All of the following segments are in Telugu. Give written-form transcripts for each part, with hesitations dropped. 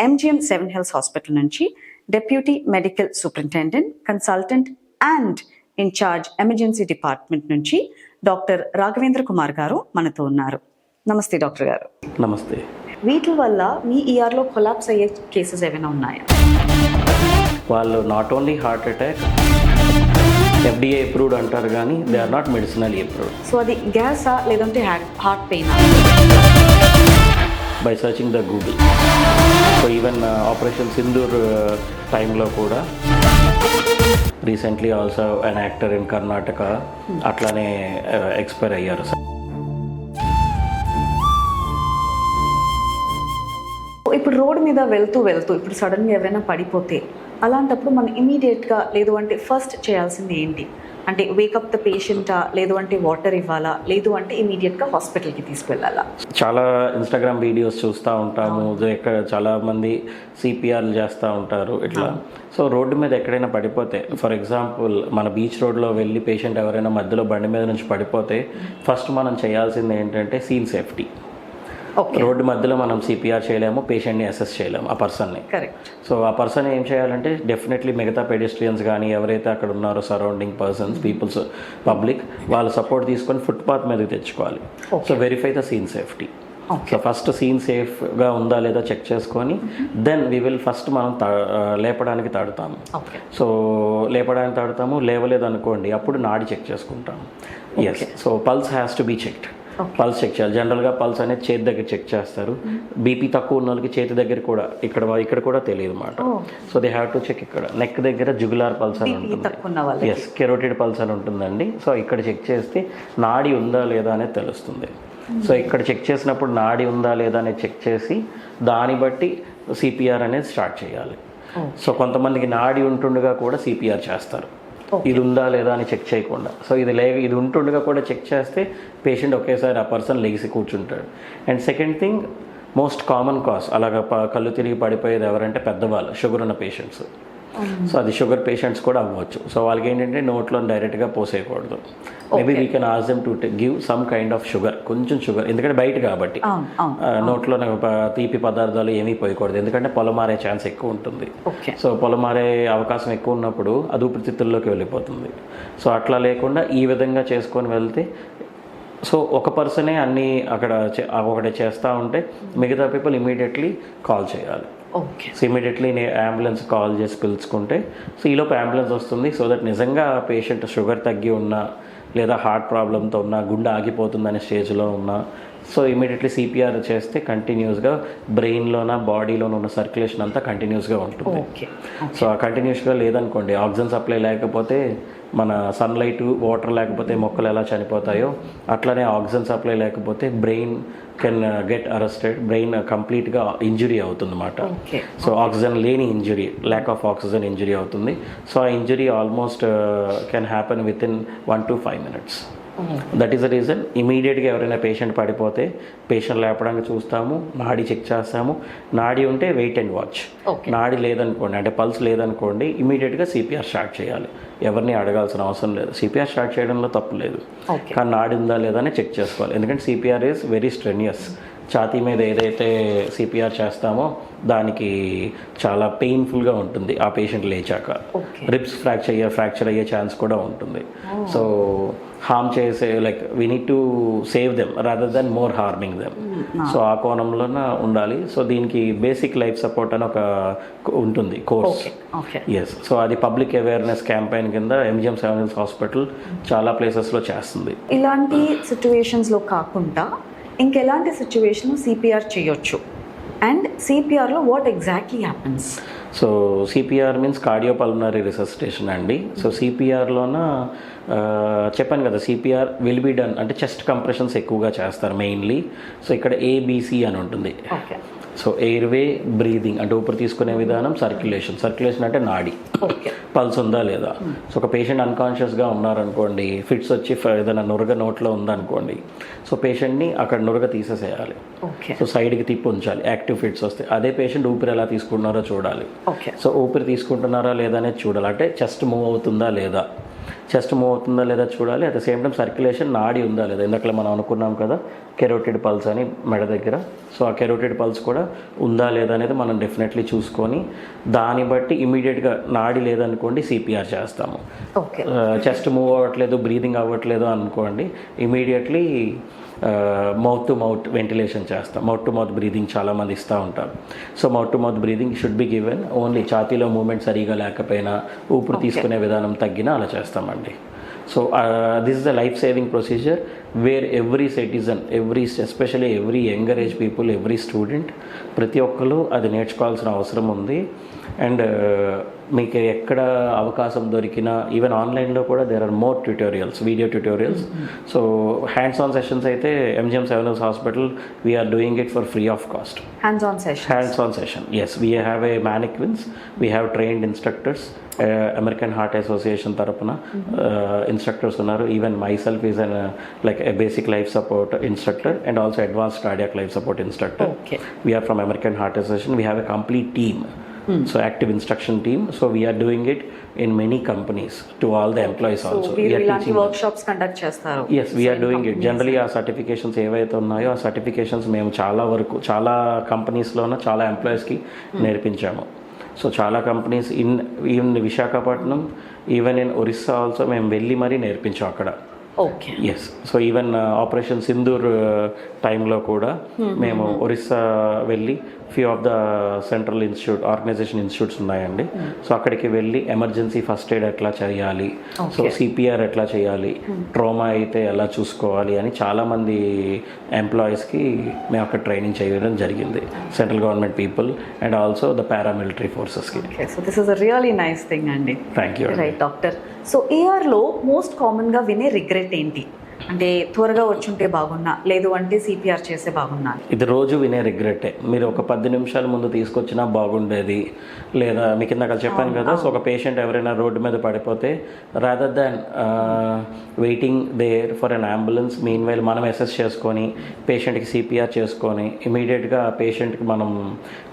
MGM 7 Hills హాస్పిటల్ నుంచి deputy medical superintendent, consultant and incharge emergency department నుంచి డాక్టర్ రాఘవేంద్ర కుమార్ గారు మనతో ఉన్నారు. నమస్తే డాక్టర్ గారు. నమస్తే. వీటి వల్ల మీ ఈఆర్లో కొలాప్స్ అయ్యే కేసెస్ ఏమైనా ఉన్నాయా? వాళ్ళు not only heart attack, FDA approved అంటారు కానీ they are not medicinal approved. So అది గ్యాసా లేదంటే హార్ట్ పెయినా? By searching the Google. So even operation Sindoor టైంలో కూడా recently also an actor in Karnataka అట్లానే ఎక్స్పైర్ అయ్యారు. ఇప్పుడు రోడ్డు మీద వెళ్తూ ఇప్పుడు సడన్గా ఎవరైనా పడిపోతే అలాంటప్పుడు మనం ఇమీడియట్గా లేదు అంటే ఫస్ట్ చేయాల్సింది ఏంటి? అంటే వేకప్ ద పేషెంటా, లేదు అంటే వాటర్ ఇవ్వాలా, లేదు అంటే ఇమీడియట్గా హాస్పిటల్కి తీసుకెళ్ళాలా? చాలా ఇన్స్టాగ్రామ్ వీడియోస్ చూస్తూ ఉంటాము, చాలా మంది సిపిఆర్లు చేస్తూ ఉంటారు ఇట్లా. సో రోడ్డు మీద ఎక్కడైనా పడిపోతే, ఫర్ ఎగ్జాంపుల్ మన బీచ్ రోడ్లో వెళ్ళి పేషెంట్ ఎవరైనా మధ్యలో బండి మీద నుంచి పడిపోతే ఫస్ట్ మనం చేయాల్సింది ఏంటంటే సీన్ సేఫ్టీ. రోడ్డు మధ్యలో మనం సిపిఆర్ చేయలేము, పేషెంట్ని అసెస్ చేయలేము ఆ పర్సన్ని. సో ఆ పర్సన్ ఏం చేయాలంటే డెఫినెట్లీ మిగతా పెడిస్ట్రియన్స్ కానీ ఎవరైతే అక్కడ ఉన్నారో సరౌండింగ్ పర్సన్స్, పీపుల్స్, పబ్లిక్, వాళ్ళ సపోర్ట్ తీసుకొని ఫుట్పాత్ మీదకి తెచ్చుకోవాలి. So verify the scene safety. So first scene సేఫ్గా ఉందా లేదా చెక్ చేసుకొని దెన్ వీ విల్ ఫస్ట్ మనం లేపడానికి తాడుతాము. సో లేపడానికి తాడుతాము, లేవలేదు అనుకోండి అప్పుడు నాడి చెక్ చేసుకుంటాము. Yes, so pulse has to be checked. Pulse check చేయాలి. జనరల్గా పల్స్ అనేది చేతి దగ్గర చెక్ చేస్తారు. బీపీ తక్కువ ఉన్న వాళ్ళకి చేతి దగ్గర కూడా ఇక్కడ కూడా తెలియదు అన్నమాట. So they have to check ఇక్కడ నెక్ దగ్గర జుగులార్ పల్స్ అని ఉంటుంది. ఎస్, కెరోటిడ్ పల్స్ అని ఉంటుందండి. సో ఇక్కడ చెక్ చేస్తే నాడి ఉందా లేదా అనేది తెలుస్తుంది. సో ఇక్కడ చెక్ చేసినప్పుడు నాడి ఉందా లేదా అనేది చెక్ చేసి దాన్ని బట్టి సిపిఆర్ అనేది స్టార్ట్ చేయాలి. సో కొంతమందికి నాడి ఉంటుండగా కూడా సిపిఆర్ చేస్తారు, ఇది ఉందా లేదా అని చెక్ చేయకుండా. సో ఇది ఉంటుండగా కూడా చెక్ చేస్తే పేషెంట్ ఒకేసారి ఆ పర్సన్ లెగిసి కూర్చుంటాడు. And second thing, most common cause అలాగ కళ్ళు తిరిగి పడిపోయేది ఎవరంటే పెద్దవాళ్ళు, షుగర్ ఉన్న పేషెంట్స్. సో అది షుగర్ పేషెంట్స్ కూడా అవ్వచ్చు. సో వాళ్ళకి ఏంటంటే నోట్లో డైరెక్ట్గా పోసేయకూడదు. Maybe we can ask them to give some kind of sugar, కొంచెం షుగర్, ఎందుకంటే బయట కాబట్టి నోట్లో తీపి పదార్థాలు ఏమీ పోయకూడదు, ఎందుకంటే పొలమారే ఛాన్స్ ఎక్కువ ఉంటుంది. సో పొలమారే అవకాశం ఎక్కువ ఉన్నప్పుడు అది ఊపిరితిత్తుల్లోకి వెళ్ళిపోతుంది. సో అట్లా లేకుండా ఈ విధంగా చేసుకొని వెళ్తే, సో ఒక పర్సనే అన్నీ అక్కడ ఒకటి చేస్తూ ఉంటే మిగతా పీపుల్ ఇమీడియట్లీ కాల్ చేయాలి. సో ఇమీడియట్లీ అంబులెన్స్ కాల్ చేసి పిలుచుకుంటే సో ఈలోపు అంబులెన్స్ వస్తుంది. సో దట్ నిజంగా పేషెంట్ షుగర్ తగ్గి ఉన్నా లేదా హార్ట్ ప్రాబ్లంతో ఉన్నా, గుండె ఆగిపోతుందనే స్టేజ్లో ఉన్నా, సో ఇమీడియట్లీ సిపిఆర్ చేస్తే కంటిన్యూస్గా బ్రెయిన్లోన బాడీలోన ఉన్న సర్క్యులేషన్ అంతా కంటిన్యూస్గా ఉంటుంది. సో ఆ కంటిన్యూస్గా లేదనుకోండి, ఆక్సిజన్ సప్లై లేకపోతే మన సన్లైట్, వాటర్ లేకపోతే మొక్కలు ఎలా చనిపోతాయో అట్లానే ఆక్సిజన్ సప్లై లేకపోతే brain can get arrested, brain కంప్లీట్గా ఇంజురీ అవుతుంది అన్నమాట. సో ఆక్సిజన్ లేని injury, lack of oxygen injury అవుతుంది. సో ఆ injury almost can happen with in 1 to 5 minutes. That is the reason ఇమీడియట్గా ఎవరైనా పేషెంట్ పడిపోతే పేషెంట్ లేపడానికి చూస్తాము, నాడి చెక్ చేస్తాము. నాడి ఉంటే వెయిట్ అండ్ వాచ్. నాడి లేదనుకోండి, అంటే పల్స్ లేదనుకోండి, ఇమీడియట్గా సిపిఆర్ స్టార్ట్ చేయాలి. ఎవరిని అడగాల్సిన అవసరం లేదు. సిపిఆర్ స్టార్ట్ చేయడంలో తప్పు లేదు, కానీ నాడి ఉందా లేదా అని చెక్ చేసుకోవాలి. ఎందుకంటే సిపిఆర్ ఈజ్ వెరీ స్ట్రెనియస్. ఛాతీ మీద ఏదైతే సిపిఆర్ చేస్తామో దానికి చాలా పెయిన్ఫుల్గా ఉంటుంది ఆ పేషెంట్ లేచాక. రిబ్స్ ఫ్రాక్చర్ అయ్యే ఛాన్స్ కూడా ఉంటుంది. సో హార్మ్ చేసే, like we need to save them rather than more harming them. So ఆ కోణంలోన ఉండాలి. సో దీనికి బేసిక్ లైఫ్ సపోర్ట్ అని ఒక ఉంటుంది కోర్స్. ఎస్, సో అది పబ్లిక్ అవేర్నెస్ క్యాంపెయిన్ కింద MGM 7 Hills హాస్పిటల్ చాలా ప్లేసెస్లో చేస్తుంది. ఇలాంటి సిచ్యువేషన్స్లో కాకుండా ఇంకెలాంటి సిచ్యువేషన్ సిపిఆర్ చేయొచ్చు? అండ్ సిపిఆర్లో what exactly happens? So CPR means cardiopulmonary resuscitation అండి. సో సిపిఆర్లోన చెప్పాను కదా, సిపిఆర్ విల్ బి డన్ అంటే చెస్ట్ కంప్రెషన్స్ ఎక్కువగా చేస్తారు మెయిన్లీ. సో ఇక్కడ ABC అని ఉంటుంది. సో ఎయిర్వే, బ్రీదింగ్ అంటే ఊపిరి తీసుకునే విధానం, సర్క్యులేషన్ అంటే నాడి, పల్స్ ఉందా లేదా. సో ఒక పేషెంట్ అన్కాన్షియస్గా ఉన్నారనుకోండి, ఫిట్స్ వచ్చి ఏదైనా నురగ నోట్లో ఉందనుకోండి, సో పేషెంట్ని అక్కడ నురగ తీసేసేయాలి. సో సైడ్కి తిప్పి ఉంచాలి యాక్టివ్ ఫిట్స్ వస్తే. అదే పేషెంట్ ఊపిరి ఎలా తీసుకుంటున్నారో చూడాలి. సో ఊపిరి తీసుకుంటున్నారా లేదా అనేది చూడాలి. అంటే చెస్ట్ మూవ్ అవుతుందా లేదా. చెస్ట్ మూవ్ అవుతుందా లేదా చూడాలి. At the same time circulation నాడి ఉందా లేదా, ఇందాక మనం అనుకున్నాం కదా కెరోటిడ్ పల్స్ అని మెడ దగ్గర. సో ఆ కెరోటిడ్ పల్స్ కూడా ఉందా లేదా అనేది మనం డెఫినెట్లీ చూసుకొని దాన్ని బట్టి ఇమీడియట్గా నాడి లేదనుకోండి సిపిఆర్ చేస్తాము. ఓకే. చెస్ట్ మూవ్ అవ్వట్లేదు, బ్రీదింగ్ అవ్వట్లేదు అనుకోండి, immediately mouth to mouth ventilation చేస్తాం. మౌత్ టు మౌత్ బ్రీదింగ్ చాలామంది ఇస్తూ ఉంటారు. So mouth to mouth breathing should be given only ఛాతీలో మూమెంట్ సరిగా లేకపోయినా, ఊపిరి తీసుకునే విధానం తగ్గినా అలా చేస్తామండి. So this is the life saving procedure where every citizen, especially every younger age people, every student, ప్రతి ఒక్కరు అది నేర్చుకోవాల్సిన అవసరం ఉంది. అండ్ మీకు ఎక్కడ అవకాశం దొరికినా, ఈవెన్ ఆన్లైన్లో కూడా there are more tutorials, video tutorials. So hands on sessions అయితే MGM 7 Hills hospital we are doing it for free of cost. Hands on session. Hands on session, yes. We have a mannequins, we have trained instructors, American Heart Association tarapuna instructors unnaru. Even myself is like a basic life support instructor and also advanced cardiac life support instructor. Okay. We are from American Heart Association. We have a complete team. So active instruction team. So we are doing it in many companies to all the employees also. So We మీరు are ఇలాంటి teaching them. వర్క్షాప్స్ కండక్ట్ చేస్తారు? Yes, we are doing it. Generally ఆ సర్టిఫికేషన్స్ ఏవైతే ఉన్నాయో ఆ సర్టిఫికేషన్స్ మేము చాలా వరకు చాలా కంపెనీస్లోన చాలా ఎంప్లాయీస్కి నేర్పించాము. సో చాలా companies even Visakhapatnam, even in Orissa also మేము వెళ్ళి మరీ నేర్పించాం అక్కడ. Okay. Yes. So even operation Sindoor టైంలో కూడా మేము ఒరిస్సా వెళ్ళి few of the central organization institutes ఉన్నాయండి. సో అక్కడికి వెళ్ళి ఎమర్జెన్సీ ఫస్ట్ ఎయిడ్ ఎట్లా చేయాలి, సో సిపిఆర్ ఎట్లా చేయాలి, ట్రోమా అయితే ఎలా చూసుకోవాలి అని చాలామంది ఎంప్లాయీస్కి మేము అక్కడ ట్రైనింగ్ చేయడం జరిగింది. Central government people and also the paramilitary ఫోర్సెస్కి. So this is a really nice thing అండి. Thank you. Right doctor. So ఏఆర్లో మోస్ట్ కామన్గా వినే రిగ్రెట్ ఏంటి? అంటే త్వరగా వచ్చుంటే బాగున్నా, లేదు అంటే సిపిఆర్ చేస్తే బాగున్నా. ఇది రోజు వినే రిగ్రెటే. మీరు ఒక 10 నిమిషాల ముందు తీసుకొచ్చినా బాగుండేది, లేదా మీకు ఇందాక చెప్పాను కదా. సో ఒక పేషెంట్ ఎవరైనా రోడ్డు మీద పడిపోతే rather than waiting there for an ambulance, meanwhile మనం అసెస్ చేసుకొని పేషెంట్కి సిపిఆర్ చేసుకొని ఇమీడియట్గా ఆ పేషెంట్కి మనం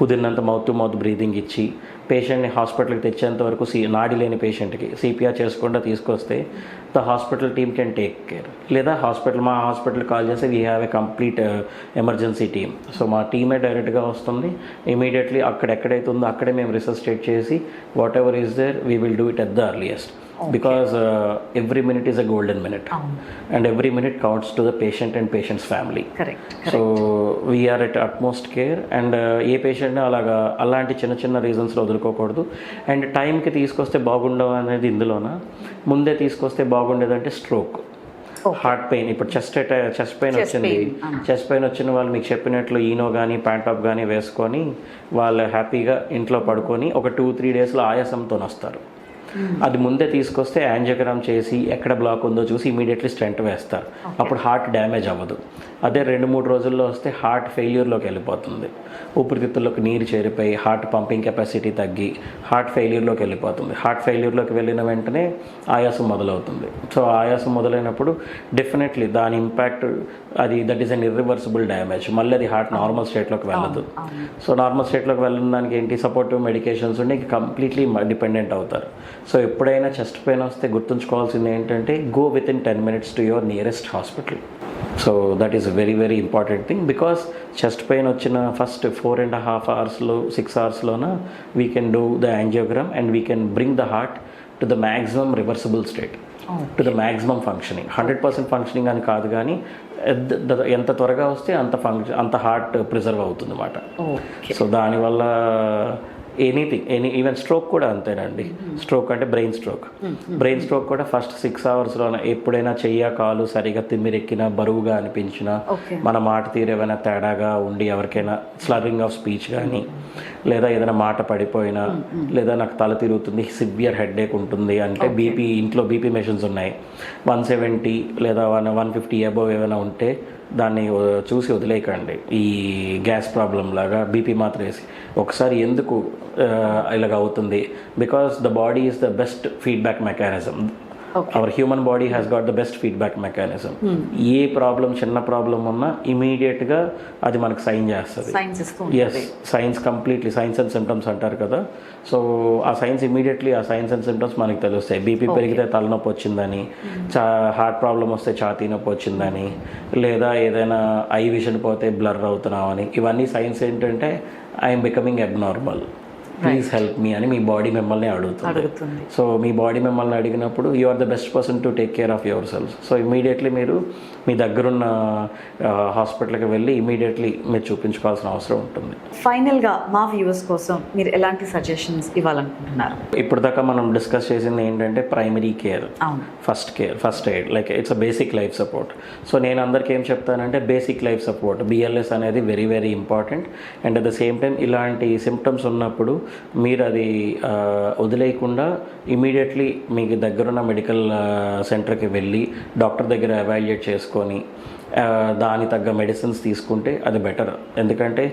కుదిరినంత మౌత్ టు మౌత్ బ్రీదింగ్ ఇచ్చి పేషెంట్ని హాస్పిటల్కి తెచ్చేంత వరకు నాడి లేని పేషెంట్కి సిపిఆర్ చేసుకుండా తీసుకొస్తే the hospital team can take care. లేదా మా హాస్పిటల్ కాల్ చేస్తే we have a complete emergency team. So మా టీమే డైరెక్ట్గా వస్తుంది. ఇమీడియట్లీ ఎక్కడైతే ఉందో అక్కడే మేము రిసస్టేట్ చేసి whatever is there we will do it at the earliest. Because every minute is a golden minute, and every minute counts to the patient and patient's family. Correct. So we are at utmost care, and ఏ పేషెంట్ని అలాంటి చిన్న రీజన్స్లో వదులుకోకూడదు. అండ్ టైంకి తీసుకొస్తే బాగుండవు అనేది ఇందులోన ముందే తీసుకొస్తే బాగుండేదంటే స్ట్రోక్, హార్ట్ పెయిన్. ఇప్పుడు చెస్ట్ పెయిన్ వచ్చింది, చెస్ట్ పెయిన్ వచ్చిన వాళ్ళు మీకు చెప్పినట్లు ఈనో కానీ ప్యాంటాప్ కానీ వేసుకొని వాళ్ళు హ్యాపీగా ఇంట్లో పడుకొని ఒక 2-3 డేస్లో ఆయాసంతో వస్తారు. అది ముందే తీసుకొస్తే యాంజియోగ్రామ్ చేసి ఎక్కడ బ్లాక్ ఉందో చూసి ఇమీడియట్లీ స్టెంట్ వేస్తారు. అప్పుడు హార్ట్ డ్యామేజ్ అవ్వదు. అదే 2-3 రోజుల్లో వస్తే హార్ట్ ఫెయిల్యూర్లోకి వెళ్ళిపోతుంది. ఊపిరితిత్తుల్లోకి నీరు చేరిపోయి హార్ట్ పంపింగ్ కెపాసిటీ తగ్గి హార్ట్ ఫెయిల్యూర్లోకి వెళ్ళిపోతుంది. హార్ట్ ఫెయిల్యూర్లోకి వెళ్ళిన వెంటనే ఆయాసం మొదలవుతుంది. సో ఆయాసం మొదలైనప్పుడు డెఫినెట్లీ దాని impact that is an irreversible damage. మళ్ళీ అది హార్ట్ నార్మల్ స్టేట్లోకి వెళ్ళదు. సో నార్మల్ స్టేట్లోకి వెళ్ళిన దానికి ఏంటి సపోర్టివ్ మెడికేషన్స్ ఉండి కంప్లీట్లీ డిపెండెంట్ అవుతారు. సో ఎప్పుడైనా చెస్ట్ పెయిన్ వస్తే గుర్తుంచుకోవాల్సింది ఏంటంటే go within 10 minutes to your nearest hospital. So that is very very important thing. Because chest pain వచ్చిన first 4.5 hours 6 hours we can do the angiogram and we can bring the heart to the maximum reversible state, to the maximum functioning. 100% functioning అని కాదు, కానీ ఎంత త్వరగా వస్తే అంత హార్ట్ ప్రిజర్వ్ అవుతుంది అన్నమాట. సో దానివల్ల ఈవెన్ స్ట్రోక్ కూడా అంతేనండి. స్ట్రోక్ అంటే బ్రెయిన్ స్ట్రోక్ కూడా ఫస్ట్ 6 hours ఎప్పుడైనా కాలు సరిగా తిమ్మిరెక్కినా, బరువుగా అనిపించినా, మన మాట తీరు ఏమైనా తేడాగా ఉండి, ఎవరికైనా స్లర్రింగ్ ఆఫ్ స్పీచ్ కానీ, లేదా ఏదైనా మాట పడిపోయినా, లేదా నాకు తల తిరుగుతుంది, సివియర్ హెడేక్ ఉంటుంది అంటే ఇంట్లో బీపీ మెషిన్స్ ఉన్నాయి, 170 లేదా 150 అబోవ్ ఏమైనా ఉంటే దాన్ని చూసి వదిలేయకండి. ఈ గ్యాస్ ప్రాబ్లం లాగా బీపీ మాత్రం వేసి ఒకసారి ఎందుకు ఇలాగ అవుతుంది, because the body is the best feedback mechanism. Our human body has got the best feedback mechanism. ఏ ప్రాబ్లం, చిన్న ప్రాబ్లం ఉన్నా ఇమీడియట్గా అది మనకు సైన్ చేస్తుంది. సైన్స్ ఇస్తూ yes, signs completely, signs and symptoms అంటారు కదా. సో ఆ సైన్స్ ఇమీడియట్లీ, ఆ సైన్స్ అండ్ సిమ్టమ్స్ మనకి తెలుస్తాయి. బీపీ పెరిగితే తలనొప్పి వచ్చిందని, హార్ట్ ప్రాబ్లం వస్తే ఛాతీ నొప్పి వచ్చిందని, లేదా ఏదైనా ఐ విజన్ పోతే బ్లర్ అవుతున్నామని, ఇవన్నీ సైన్స్ ఏంటంటే I'm becoming abnormal, please help me అని మీ బాడీ మిమ్మల్ని అడుగుతుంది. సో మీ బాడీ మిమ్మల్ని అడిగినప్పుడు you are the best person to take care of yourself. So immediately మీరు మీ దగ్గరున్న హాస్పిటల్కి వెళ్ళి ఇమీడియట్లీ మీరు చూపించుకోవాల్సిన అవసరం ఉంటుంది. ఫైనల్గా మా వ్యూవర్స్ కోసం మీరు ఎలాంటి సజెషన్స్ ఇవ్వాలనుకుంటున్నారు? ఇప్పుడు దాకా మనం డిస్కస్ చేసింది ఏంటంటే primary care, first aid, like it's a basic life support. So నేను అందరికీ ఏం చెప్తానంటే బేసిక్ లైఫ్ సపోర్ట్, BLS అనేది very very important. And at the same time ఇలాంటి సిమ్టమ్స్ ఉన్నప్పుడు మీరు అది వదిలేయకుండా ఇమీడియట్లీ మీకు దగ్గరున్న మెడికల్ సెంటర్కి వెళ్ళి డాక్టర్ దగ్గర ఎవాల్యుయేట్ చేసుకొని దాని తగ్గ మెడిసిన్స్ తీసుకుంటే అది బెటర్. ఎందుకంటే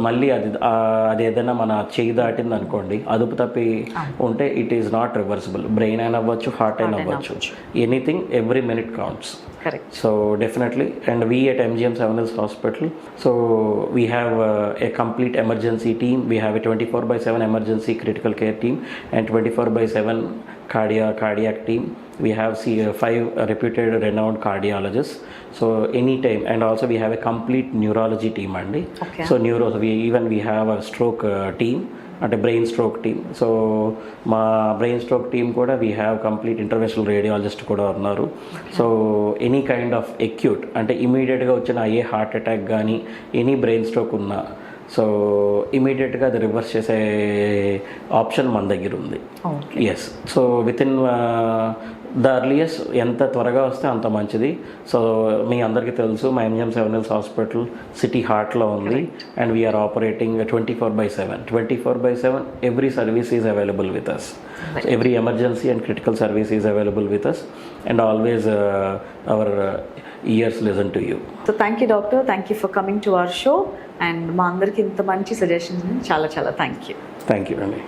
మళ్ళీ అది ఏదైనా మన చేయి దాటింది అనుకోండి, అదుపు తప్పి ఉంటే it is not reversible. Brain అయినా అవ్వచ్చు, హార్ట్ అయినా అవ్వచ్చు, anything, every minute counts. So definitely, and we at MGM 7 Hills Hospital, so we have a complete emergency team. We have a 24/7 emergency critical care team and 24/7 cardiac team. We have 5 reputed renowned cardiologists. So anytime, and also we have a complete neurology team andi. So we have a stroke team, అంటే బ్రెయిన్ స్ట్రోక్ టీమ్. సో మా బ్రెయిన్ స్ట్రోక్ టీమ్ కూడా we have complete interventional radiologist కూడా ఉన్నారు. So any kind of acute, అంటే ఇమీడియట్గా వచ్చిన ఏ హార్ట్ అటాక్ కానీ ఎనీ బ్రెయిన్ స్ట్రోక్ ఉన్నా సో ఇమీడియట్గా అది రివర్స్ చేసే ఆప్షన్ మన దగ్గర ఉంది. Yes, so within the earliest, ఎంత త్వరగా వస్తే అంత మంచిది. సో మీ అందరికీ తెలుసు మా MGM 7 Hills హాస్పిటల్ సిటీ హార్ట్లో ఉంది. And we are operating 24/7 every service is available with us. Every emergency and critical service is available with us. And always our ears listen to you. So thank you doctor, thank you for coming to our show. And మా అందరికి ఇంత మంచి సజెషన్స్ చాలా చాలా థ్యాంక్ యూ అండి.